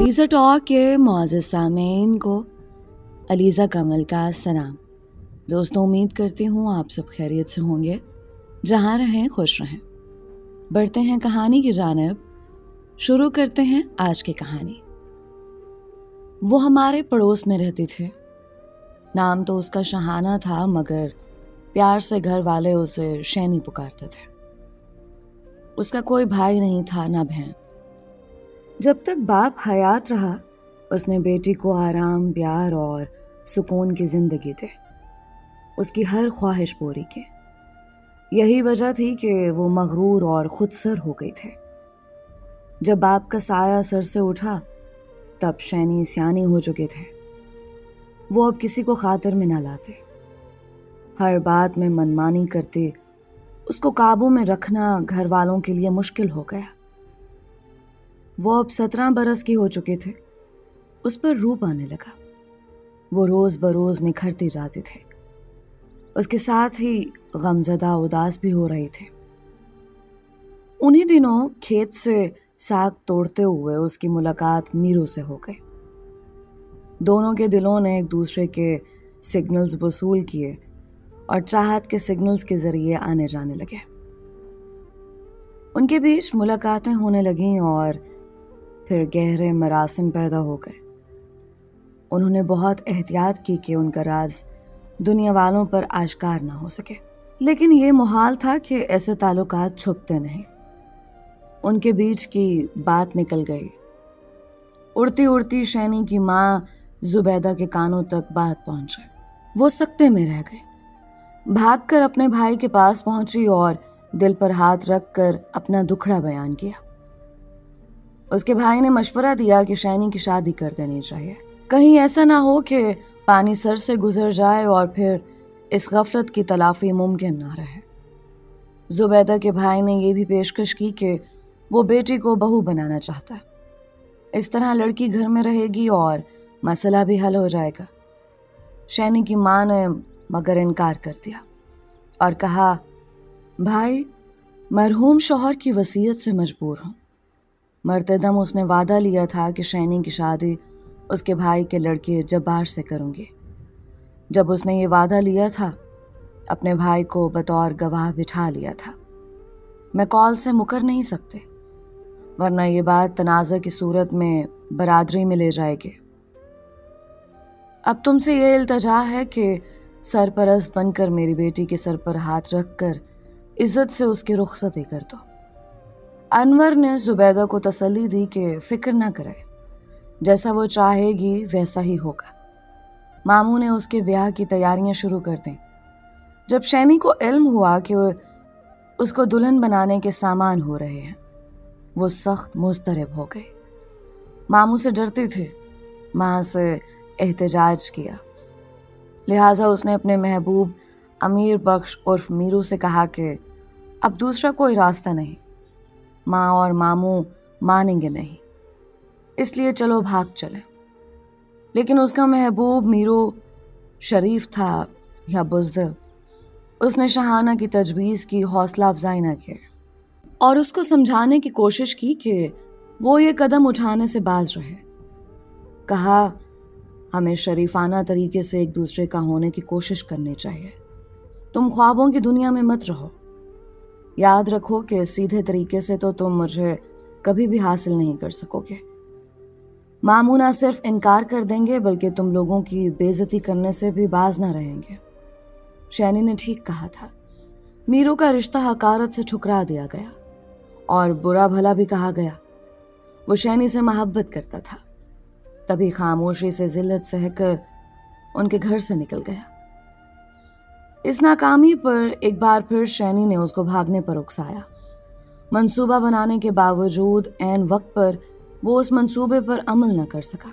Aliza talk के मुअज़्ज़ज़ सामीन को अलीज़ा कमल का सलाम। दोस्तों, उम्मीद करती हूँ आप सब खैरियत से होंगे, जहाँ रहें खुश रहें। बढ़ते हैं कहानी की जानिब। शुरू करते हैं आज की कहानी। वो हमारे पड़ोस में रहती थी। नाम तो उसका शहाना था, मगर प्यार से घर वाले उसे शैनी पुकारते थे। उसका कोई भाई नहीं था, ना बहन। जब तक बाप हयात रहा, उसने बेटी को आराम, प्यार और सुकून की जिंदगी दी, उसकी हर ख्वाहिश पूरी की। यही वजह थी कि वो मगरूर और खुदसर हो गई थी। जब बाप का साया सर से उठा, तब शैनी सियानी हो चुके थे। वो अब किसी को खातिर में ना लाते, हर बात में मनमानी करते। उसको काबू में रखना घर वालों के लिए मुश्किल हो गया। वो अब 17 बरस की हो चुके थे। उस पर रूप आने लगा। वो रोज बरोज निखरते जाते थे। उसके साथ ही गमजदा उदास भी हो रही थे। उन्हीं दिनों खेत से साग तोड़ते हुए उसकी मुलाकात मीरू से हो गई। दोनों के दिलों ने एक दूसरे के सिग्नल्स वसूल किए और चाहत के सिग्नल्स के जरिए आने जाने लगे। उनके बीच मुलाकातें होने लगीं और फिर गहरे मरासिम पैदा हो गए। उन्होंने बहुत एहतियात की कि उनका राज दुनिया वालों पर आश्कार ना हो सके, लेकिन ये मुहाल था कि ऐसे ताल्लुकात छुपते नहीं। उनके बीच की बात निकल गई। उड़ती उड़ती शैनी की माँ जुबैदा के कानों तक बात पहुंच गई। वो सकते में रह गई। भागकर अपने भाई के पास पहुंची और दिल पर हाथ रखकर अपना दुखड़ा बयान किया। उसके भाई ने मशवरा दिया कि शैनी की शादी कर देनी चाहिए। कहीं ऐसा ना हो कि पानी सर से गुजर जाए और फिर इस गफलत की तलाफी मुमकिन ना रहे। जुबैदा के भाई ने यह भी पेशकश की कि वो बेटी को बहू बनाना चाहता है। इस तरह लड़की घर में रहेगी और मसला भी हल हो जाएगा। शैनी की माँ ने मगर इनकार कर दिया और कहा, भाई, मरहूम शौहर की वसीयत से मजबूर हूँ। मरते दम उसने वादा लिया था कि शैनी की शादी उसके भाई के लड़के जब्बार से करूंगी। जब उसने ये वादा लिया था, अपने भाई को बतौर गवाह बिठा लिया था। मैं कॉल से मुकर नहीं सकते, वरना ये बात तनाज़ा की सूरत में बरादरी में ले जाएगी। अब तुमसे ये इल्तजा है कि सरपरस्त बनकर मेरी बेटी के सर पर हाथ रखकर इज्जत से उसकी रुखसती कर दो। अनवर ने जुबैदा को तसल्ली दी कि फिक्र ना करे, जैसा वो चाहेगी वैसा ही होगा। मामू ने उसके ब्याह की तैयारियां शुरू कर दी। जब शैनी को इल्म हुआ कि उसको दुल्हन बनाने के सामान हो रहे हैं, वो सख्त मुस्तरब हो गई। मामू से डरती थी, माँ से एहतजाज किया। लिहाजा उसने अपने महबूब अमीर बख्श उर्फ मीरू से कहा कि अब दूसरा कोई रास्ता नहीं, माँ और मामू मानेंगे नहीं, इसलिए चलो भाग चले। लेकिन उसका महबूब मीरू शरीफ था या बुज़दिल। उसने शहाना की तजवीज़ की हौसला अफजाई न की और उसको समझाने की कोशिश की कि वो ये कदम उठाने से बाज रहे। कहा, हमें शरीफाना तरीके से एक दूसरे का होने की कोशिश करनी चाहिए। तुम ख्वाबों की दुनिया में मत रहो। याद रखो कि सीधे तरीके से तो तुम मुझे कभी भी हासिल नहीं कर सकोगे। मामू ना सिर्फ इनकार कर देंगे, बल्कि तुम लोगों की बेइज्जती करने से भी बाज ना रहेंगे। शैनी ने ठीक कहा था। मीरू का रिश्ता हकारत से ठुकरा दिया गया और बुरा भला भी कहा गया। वो शैनी से मोहब्बत करता था, तभी खामोशी से जिल्लत सहकर उनके घर से निकल गया। इस नाकामी पर एक बार फिर शैनी ने उसको भागने पर उकसाया। मंसूबा बनाने के बावजूद ऐन वक्त पर वो उस मंसूबे पर अमल न कर सका।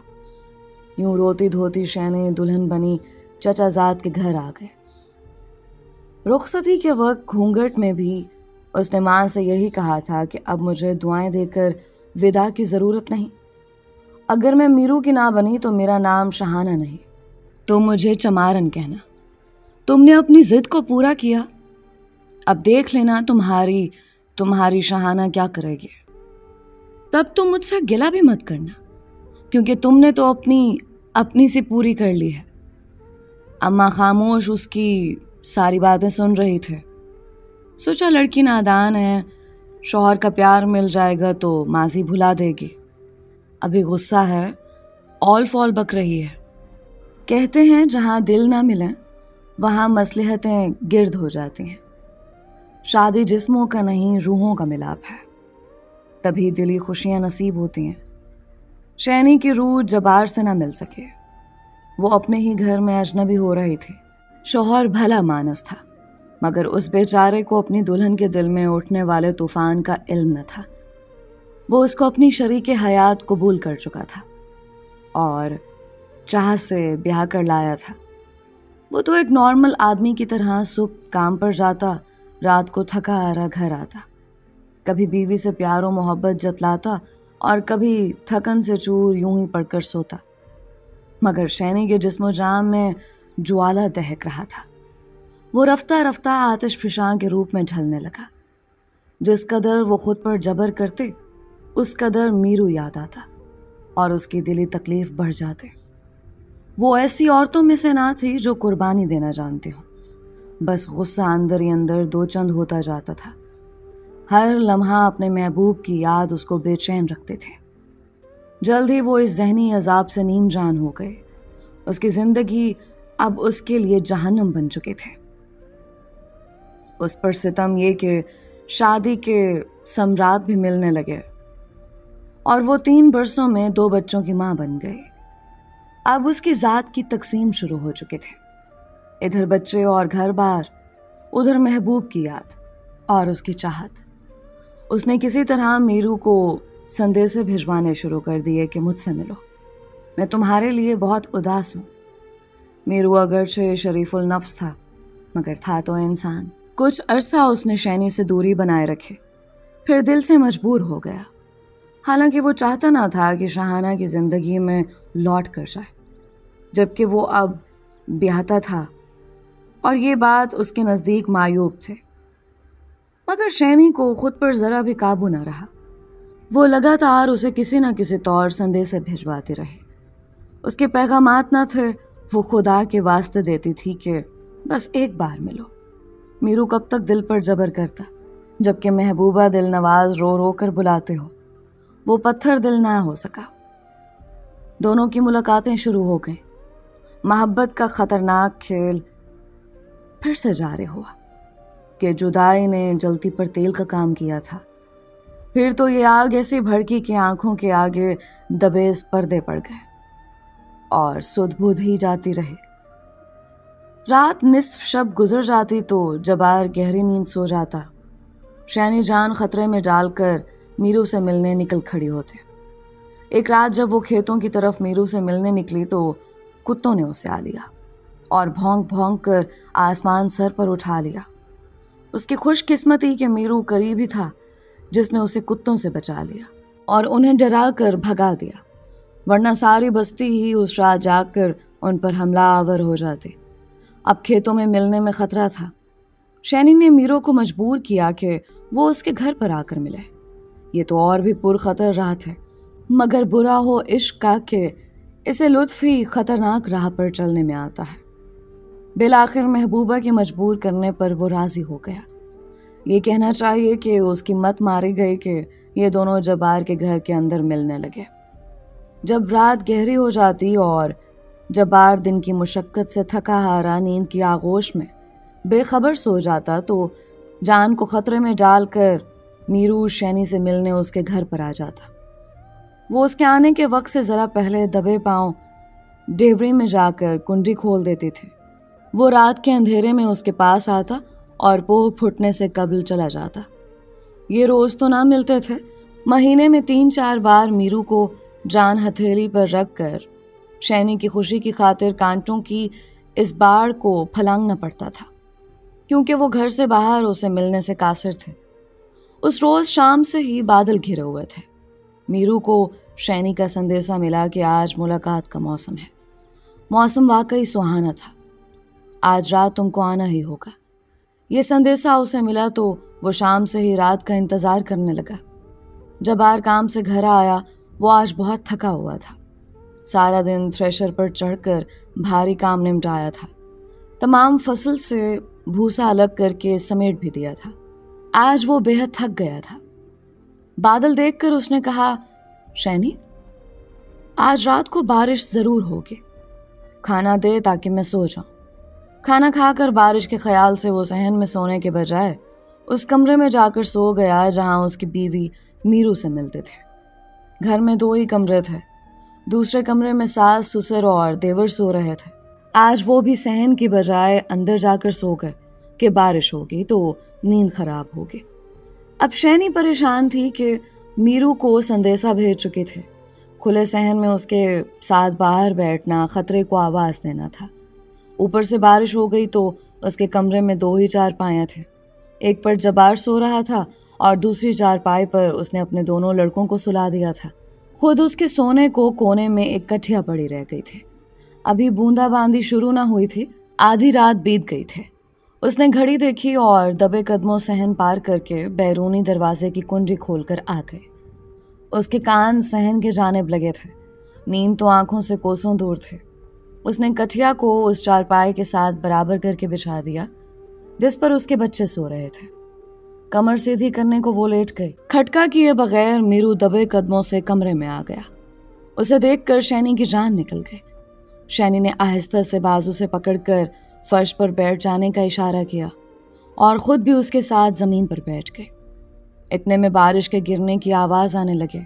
यूं रोती धोती शैनी दुल्हन बनी चचाजाद के घर आ गए। रुखसती के वक्त घूंघट में भी उसने मां से यही कहा था कि अब मुझे दुआएं देकर विदा की जरूरत नहीं। अगर मैं मीरू की ना बनी तो मेरा नाम शहाना नहीं, तो मुझे चमारन कहना। तुमने अपनी जिद को पूरा किया, अब देख लेना तुम्हारी शहाना क्या करेगी। तब तुम मुझसे गिला भी मत करना। کیونکہ تم نے تو اپنی سی پوری کر لی ہے۔ اماں خاموش اس کی ساری باتیں سن رہی تھے۔ سوچا لڑکی نادان ہے، شوہر کا پیار مل جائے گا تو ماضی بھلا دے گی، ابھی غصہ ہے، اول فول بک رہی ہے۔ کہتے ہیں جہاں دل نہ ملیں وہاں مصلحتیں گرد ہو جاتی ہیں۔ شادی جسموں کا نہیں، روحوں کا ملاپ ہے، تبھی دلی خوشیاں نصیب ہوتی ہیں۔ شینی کی روح جبار سے نہ مل سکے، وہ اپنے ہی گھر میں اجنبی ہو رہی تھی۔ شوہر بھلا مانس تھا، مگر اس بیچارے کو اپنی دلہن کے دل میں اٹھنے والے طوفان کا علم نہ تھا۔ وہ اس کو اپنی شریک حیات قبول کر چکا تھا اور چاہ سے بیاہ کر لایا تھا۔ وہ تو ایک نارمل آدمی کی طرح صبح کام پر جاتا، رات کو تھکا ہارا گھر آتا، کبھی بیوی سے پیار و محبت جتلاتا اور کبھی تھکن سے چور یوں ہی پڑ کر سوتا۔ مگر شینی کے جسم و جان میں جوالا دہک رہا تھا۔ وہ رفتہ رفتہ آتش فشاں کے روپ میں ڈھلنے لگا۔ جس قدر وہ خود پر جبر کرتے اس قدر میرو یاد آتا اور اس کی دلی تکلیف بڑھ جاتے۔ وہ ایسی عورتوں میں سے نہ تھی جو قربانی دینا جانتی ہوں، بس غصہ اندر ہی اندر دو چند ہوتا جاتا تھا۔ ہر لمحہ اپنے محبوب کی یاد اس کو بے چین رکھتے تھے۔ جلد ہی وہ اس ذہنی عذاب سے نیم جان ہو گئے۔ اس کی زندگی اب اس کے لیے جہنم بن چکے تھے۔ اس پر ستم یہ کہ شادی کے ثمرات بھی ملنے لگے اور وہ 3 برسوں میں 2 بچوں کی ماں بن گئی۔ اب اس کی ذات کی تقسیم شروع ہو چکے تھے، ادھر بچے اور گھر بار، ادھر محبوب کی یاد اور اس کی چاہت۔ اس نے کسی طرح میرو کو سندیسے بھجوانے شروع کر دیے کہ مجھ سے ملو، میں تمہارے لیے بہت اداس ہوں۔ میرو اگرچہ شریف النفس تھا مگر تھا تو انسان۔ کچھ عرصہ اس نے شینی سے دوری بنائے رکھے، پھر دل سے مجبور ہو گیا، حالانکہ وہ چاہتا نہ تھا کہ شاہانہ کی زندگی میں لوٹ کر جائے، جبکہ وہ اب بیاہتا تھا اور یہ بات اس کے نزدیک معیوب تھے۔ مگر شینی کو خود پر ذرا بھی قابو نہ رہا۔ وہ لگاتار اسے کسی نہ کسی طور سندیسے بھجواتی رہی۔ اس کے پیغامات نہ تھے، وہ خدا کے واسطے دیتی تھی کہ بس ایک بار ملو۔ میرو کب تک دل پر جبر کرتا، جبکہ محبوبہ دل نواز رو رو کر بلاتے ہو۔ وہ پتھر دل نہ ہو سکا۔ دونوں کی ملاقاتیں شروع ہو گئیں۔ محبت کا خطرناک کھیل پھر سے جاری ہوا کہ جدائی نے جلتی پر تیل کا کام کیا تھا۔ پھر تو یہ آگ ایسی بھڑکی کہ آنکھوں کے آگے دبیز پردے پڑ گئے اور سدھ بدھ ہی جاتی رہی۔ رات نصف شب گزر جاتی تو جبار گہری نیند سو جاتا۔ شینی جان خطرے میں ڈال کر میرو سے ملنے نکل کھڑی ہوتے۔ ایک رات جب وہ کھیتوں کی طرف میرو سے ملنے نکلی تو کتوں نے اسے آ لیا اور بھونک بھونک کر آسمان سر پر اٹھا لیا۔ اس کی خوش قسمتی کہ میرو قریب ہی تھا جس نے اسے کتوں سے بچا لیا اور انہیں ڈرا کر بھگا دیا، ورنہ ساری بستی ہی اس رات جاگ کر ان پر حملہ آور ہو جاتے۔ اب کھیتوں میں ملنے میں خطرہ تھا۔ شینی نے میرو کو مجبور کیا کہ وہ اس کے گھر پر آ کر ملے۔ یہ تو اور بھی پرخطر راہ تھے، مگر برا ہو عشق کا کہ اسے لطف ہی خطرناک راہ پر چلنے میں آتا ہے۔ بالآخر محبوبہ کے مجبور کرنے پر وہ راضی ہو گیا۔ یہ کہنا چاہیے کہ اس کی مت ماری گئی کہ یہ دونوں جبار کے گھر کے اندر ملنے لگے۔ جب رات گہری ہو جاتی اور جبار دن کی مشقت سے تھکا ہارا نیند کی آغوش میں بے خبر سو جاتا تو جان کو خطرے میں ڈال کر میرو شینی سے ملنے اس کے گھر پر آ جاتا۔ وہ اس کے آنے کے وقت سے ذرا پہلے دبے پاؤں ڈیوری میں جا کر کنڈی کھول دیتے تھے۔ وہ رات کے اندھیرے میں اس کے پاس آتا اور پوہ پھٹنے سے قبل چلا جاتا۔ یہ روز تو نہ ملتے تھے، مہینے میں 3-4 بار میرو کو جان ہتھیلی پر رکھ کر شینی کی خوشی کی خاطر کانٹوں کی اس باڑ کو پھلانگنا پڑتا تھا، کیونکہ وہ گھر سے باہر اسے ملنے سے قاصر تھے۔ اس روز شام سے ہی بادل گھرے ہوئے تھے۔ میرو کو شینی کا سندیسہ ملا کہ آج ملاقات کا موسم ہے۔ موسم واقعی سہانا تھا۔ آج رات تم کو آنا ہی ہوگا۔ یہ سندیسہ اسے ملا تو وہ شام سے ہی رات کا انتظار کرنے لگا۔ جب آر کام سے گھر آیا وہ آج بہت تھکا ہوا تھا۔ सारा दिन थ्रेशर पर चढ़कर भारी काम निपटाया था। तमाम फसल से भूसा अलग करके समेट भी दिया था। आज वो बेहद थक गया था। बादल देखकर उसने कहा, शैनी, आज रात को बारिश जरूर होगी, खाना दे ताकि मैं सो जाऊं। खाना खाकर बारिश के ख्याल से वो सहन में सोने के बजाय उस कमरे में जाकर सो गया जहां उसकी बीवी मीरू से मिलते थे। घर में 2 ही कमरे थे। दूसरे कमरे में सास, ससुर और देवर सो रहे थे। आज वो भी सहन की बजाय अंदर जाकर सो गए कि बारिश होगी तो नींद खराब होगी। अब शैनी परेशान थी कि मीरू को संदेशा भेज चुके थे। खुले सहन में उसके साथ बाहर बैठना खतरे को आवाज देना था। ऊपर से बारिश हो गई तो उसके कमरे में 2 ही चारपाइयाँ थे। एक पर जबार सो रहा था और दूसरी चारपाई पर उसने अपने दोनों लड़कों को सुला दिया था। खुद उसके सोने को कोने में एक कठिया पड़ी रह गई थी। अभी बूंदाबांदी शुरू ना हुई थी, आधी रात बीत गई थी। उसने घड़ी देखी और दबे कदमों सहन पार करके बैरूनी दरवाजे की कुंजी खोलकर आ गए। उसके कान सहन के जानिब लगे थे। नींद तो आंखों से कोसों दूर थे। उसने कठिया को उस चारपाई के साथ बराबर करके बिछा दिया जिस पर उसके बच्चे सो रहे थे। कमर सीधी करने को वो लेट गई। खटका किए बगैर मीरू दबे कदमों से कमरे में आ गया। उसे देखकर शैनी की जान निकल गई। शैनी ने आहिस्ता से बाजू से पकड़कर फर्श पर बैठ जाने का इशारा किया और खुद भी उसके साथ जमीन पर बैठ गई। इतने में बारिश के गिरने की आवाज आने लगे।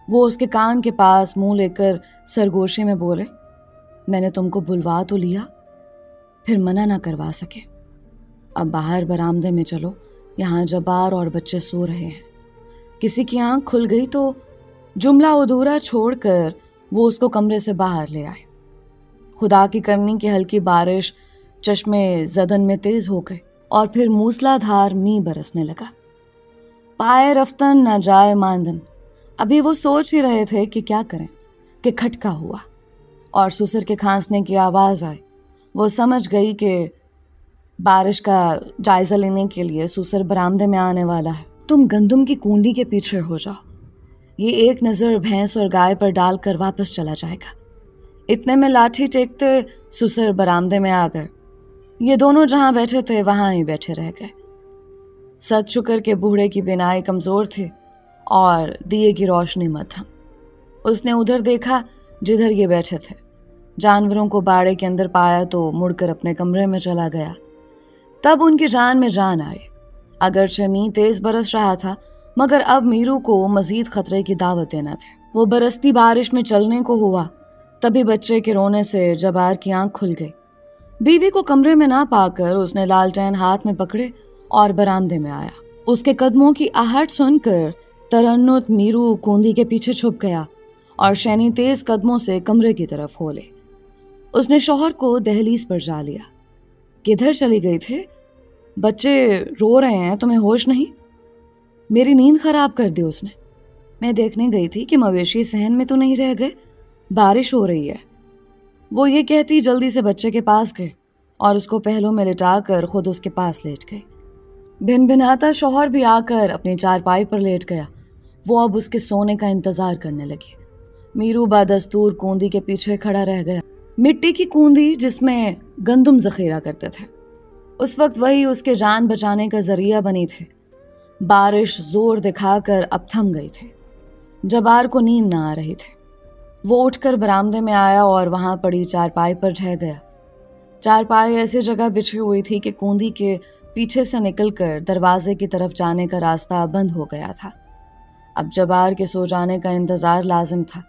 वो उसके कान के पास मुंह लेकर सरगोशी में बोले, मैंने तुमको बुलवा तो लिया, फिर मना ना करवा सके। अब बाहर बरामदे में चलो, यहाँ जबार और बच्चे सो रहे हैं। किसी की आंख खुल गई तो जुमला अधूरा छोड़कर वो उसको कमरे से बाहर ले आए। खुदा की करनी की हल्की बारिश चश्मे जदन में तेज हो गई और फिर मूसलाधार मींह बरसने लगा। पाए रफ्तन न जाए मानदन। अभी वो सोच ही रहे थे कि क्या करें कि खटका हुआ और ससुर के खांसने की आवाज़ आई। वो समझ गई कि बारिश का जायज़ा लेने के लिए ससुर बरामदे में आने वाला है। तुम गंदुम की कुंडी के पीछे हो जाओ, ये एक नज़र भैंस और गाय पर डालकर वापस चला जाएगा। इतने में लाठी टेकते ससुर बरामदे में आ गए। ये दोनों जहाँ बैठे थे वहाँ ही बैठे रह गए। सत शुक्र के बूढ़े की बिनाई कमज़ोर थी और दिए की रोशनी मध्यम। उसने उधर देखा जिधर ये बैठे थे। जानवरों को बाड़े के अंदर पाया तो मुड़कर अपने कमरे में चला गया। तब उनकी जान में जान आई। अगरचे मींह तेज बरस रहा था मगर अब मीरू को मजीद खतरे की दावत देना थी। वो बरसती बारिश में चलने को हुआ, तभी बच्चे के रोने से जबार की आंख खुल गई। बीवी को कमरे में ना पाकर उसने लालटेन हाथ में पकड़े और बरामदे में आया। उसके कदमों की आहट सुनकर तरन्नुत मीरू कूंदी के पीछे छुप गया और शैनी तेज कदमों से कमरे की तरफ हो ले। उसने शौहर को दहलीज पर जा लिया। किधर चली गई थे? बच्चे रो रहे हैं, तुम्हें होश नहीं? मेरी नींद खराब कर दी उसने। मैं देखने गई थी कि मवेशी सहन में तो नहीं रह गए, बारिश हो रही है। वो ये कहती जल्दी से बच्चे के पास गए और उसको पहलू में लिटाकर खुद उसके पास लेट गई। भिन भिनाता शौहर भी आकर अपनी चारपाई पर लेट गया। वो अब उसके सोने का इंतजार करने लगी। मीरू बादस्तूर कूंदी के पीछे खड़ा रह गया। मिट्टी की कूंदी जिसमें गंदुम जखीरा करते थे, उस वक्त वही उसके जान बचाने का जरिया बनी थी। बारिश जोर दिखाकर अब थम गई थी। जबार को नींद ना आ रही थी। वो उठकर बरामदे में आया और वहां पड़ी चारपाई पर ढह गया। चारपाई ऐसी जगह बिछी हुई थी कि कूंदी के पीछे से निकलकर दरवाजे की तरफ जाने का रास्ता बंद हो गया था। अब जबार के सो जाने का इंतजार लाजिम था,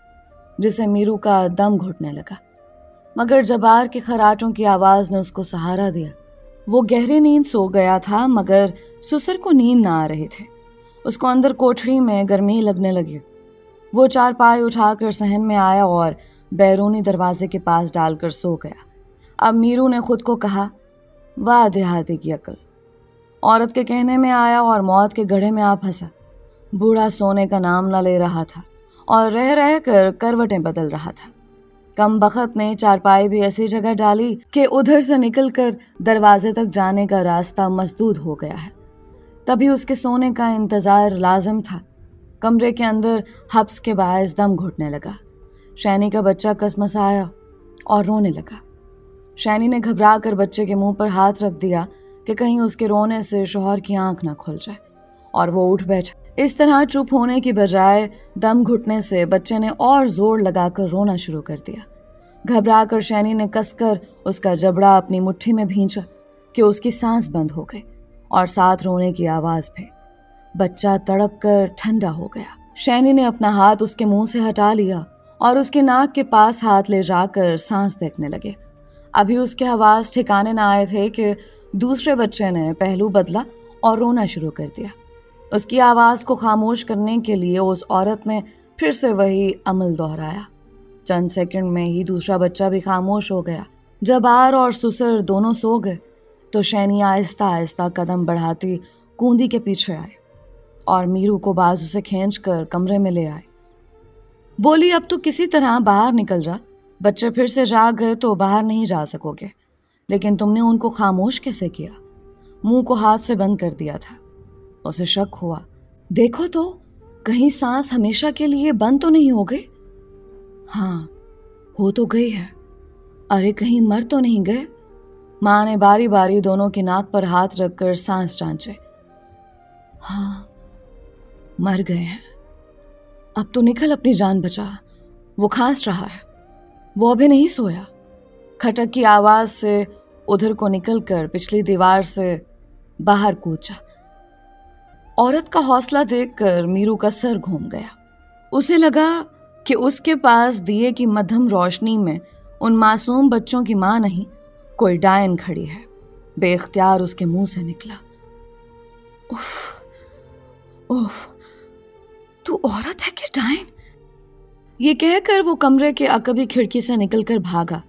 जिसे मीरू का दम घुटने लगा। मगर जबार के खराटों की आवाज ने उसको सहारा दिया। वो गहरी नींद सो गया था मगर ससुर को नींद ना आ रही थी। उसको अंदर कोठरी में गर्मी लगने लगी। वो चारपाई उठाकर सहन में आया और बैरूनी दरवाजे के पास डालकर सो गया। अब मीरू ने खुद को कहा, वाह देहाती की अकल। औरत के कहने में आया और मौत के गड्ढे में आ फंसा। बूढ़ा सोने का नाम न ले रहा था और रह रह कर करवटें बदल रहा था। कम बखत ने चारपाई भी ऐसी जगह डाली कि उधर से निकलकर दरवाजे तक जाने का रास्ता मसदूद हो गया है। तभी उसके सोने का इंतजार लाजिम था। कमरे के अंदर हब्स के बायस दम घुटने लगा। शैनी का बच्चा कसमसाया और रोने लगा। शैनी ने घबरा कर बच्चे के मुंह पर हाथ रख दिया कि कहीं उसके रोने से शौहर की आंख ना खुल जाए, और वो उठ बैठा। इस तरह चुप होने की बजाय दम घुटने से बच्चे ने और जोर लगाकर रोना शुरू कर दिया। घबरा कर शैनी ने कसकर उसका जबड़ा अपनी मुट्ठी में भींचा कि उसकी सांस बंद हो गई और साथ रोने की आवाज भी। बच्चा तड़प कर ठंडा हो गया। शैनी ने अपना हाथ उसके मुंह से हटा लिया और उसकी नाक के पास हाथ ले जाकर सांस देखने लगे। अभी उसके आवाज ठिकाने ना आए थे कि दूसरे बच्चे ने पहलू बदला और रोना शुरू कर दिया। उसकी आवाज को खामोश करने के लिए उस औरत ने फिर से वही अमल दोहराया। चंद सेकंड में ही दूसरा बच्चा भी खामोश हो गया। जब आर और सुसर दोनों सो गए तो शैनी आहिस्ता आहिस्ता कदम बढ़ाती कूंदी के पीछे आए और मीरू को बाजू से खींचकर कमरे में ले आए। बोली, अब तू किसी तरह बाहर निकल जा। बच्चे फिर से जाग गए तो बाहर नहीं जा सकोगे। लेकिन तुमने उनको खामोश कैसे किया? मुंह को हाथ से बंद कर दिया था। उसे शक हुआ। देखो तो कहीं सांस हमेशा के लिए बंद तो नहीं हो गई? हाँ, हो तो गई है। अरे कहीं मर तो नहीं गए? माँ ने बारी बारी दोनों की नाक पर हाथ रखकर सांस जांचे। हाँ, मर गए हैं। अब तो निकल, अपनी जान बचा। वो खांस रहा है। वो अभी नहीं सोया। खटक की आवाज से उधर को निकलकर पिछली दीवार से बाहर कूचा। औरत का हौसला देखकर मीरू का सर घूम गया। उसे लगा कि उसके पास दिए की मध्यम रोशनी में उन मासूम बच्चों की मां नहीं, कोई डायन खड़ी है। बेख्तियार उसके मुंह से निकला, उफ, उफ, तू औरत है कि डायन? ये कहकर वो कमरे के अकबी खिड़की से निकलकर भागा,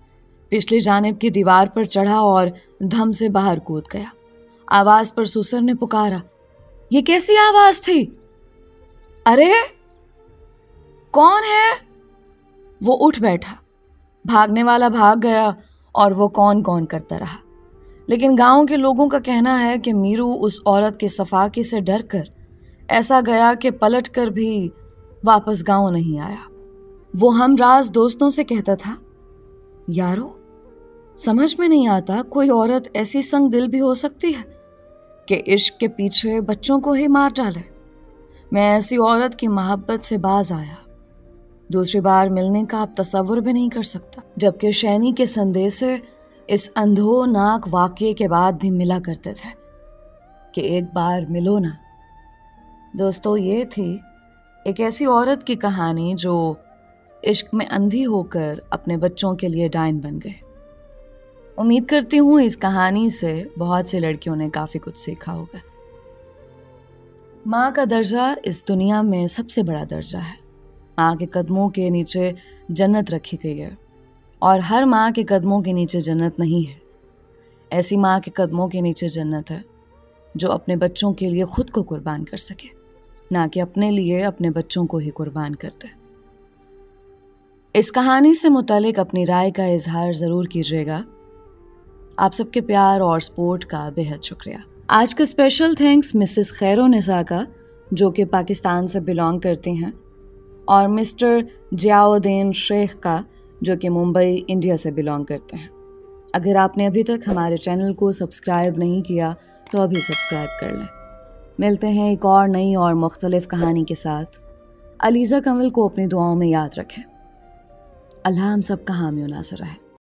पिछली जानिब की दीवार पर चढ़ा और धम से बाहर कूद गया। आवाज पर सुसर ने पुकारा, ये कैसी आवाज थी? अरे कौन है? वो उठ बैठा। भागने वाला भाग गया और वो कौन कौन करता रहा। लेकिन गांव के लोगों का कहना है कि मीरू उस औरत के सफाकी से डर कर ऐसा गया कि पलट कर भी वापस गांव नहीं आया। वो हमराज दोस्तों से कहता था, यारो समझ में नहीं आता कोई औरत ऐसी संग दिल भी हो सकती है कि इश्क के पीछे बच्चों को ही मार डाले। मैं ऐसी औरत की मोहब्बत से बाज आया। दूसरी बार मिलने का आप तसव्वुर भी नहीं कर सकता। जबकि शैनी के संदेशे इस अंधोनाक वाक़ये के बाद भी मिला करते थे कि एक बार मिलो ना। दोस्तों, ये थी एक ऐसी औरत की कहानी जो इश्क में अंधी होकर अपने बच्चों के लिए डायन बन गए। उम्मीद करती हूँ इस कहानी से बहुत सी लड़कियों ने काफ़ी कुछ सीखा होगा। माँ का दर्जा इस दुनिया में सबसे बड़ा दर्जा है। माँ के कदमों के नीचे जन्नत रखी गई है और हर माँ के कदमों के नीचे जन्नत नहीं है। ऐसी माँ के कदमों के नीचे जन्नत है जो अपने बच्चों के लिए खुद को कुर्बान कर सके, ना कि अपने लिए अपने बच्चों को ही कुर्बान करते। इस कहानी से मुतालिक अपनी राय का इजहार ज़रूर कीजिएगा। आप सबके प्यार और सपोर्ट का बेहद शुक्रिया। आज का स्पेशल थैंक्स मिसेस खैरुन्निसा का, जो कि पाकिस्तान से बिलोंग करती हैं, और मिस्टर जियाउद्दीन शेख का, जो कि मुंबई इंडिया से बिलोंग करते हैं। अगर आपने अभी तक हमारे चैनल को सब्सक्राइब नहीं किया तो अभी सब्सक्राइब कर लें। मिलते हैं एक और नई और मुख्तलिफ कहानी के साथ। अलीज़ा कंवल को अपनी दुआओं में याद रखें। अल्लाह हम सब का हामी और नासिर रहे।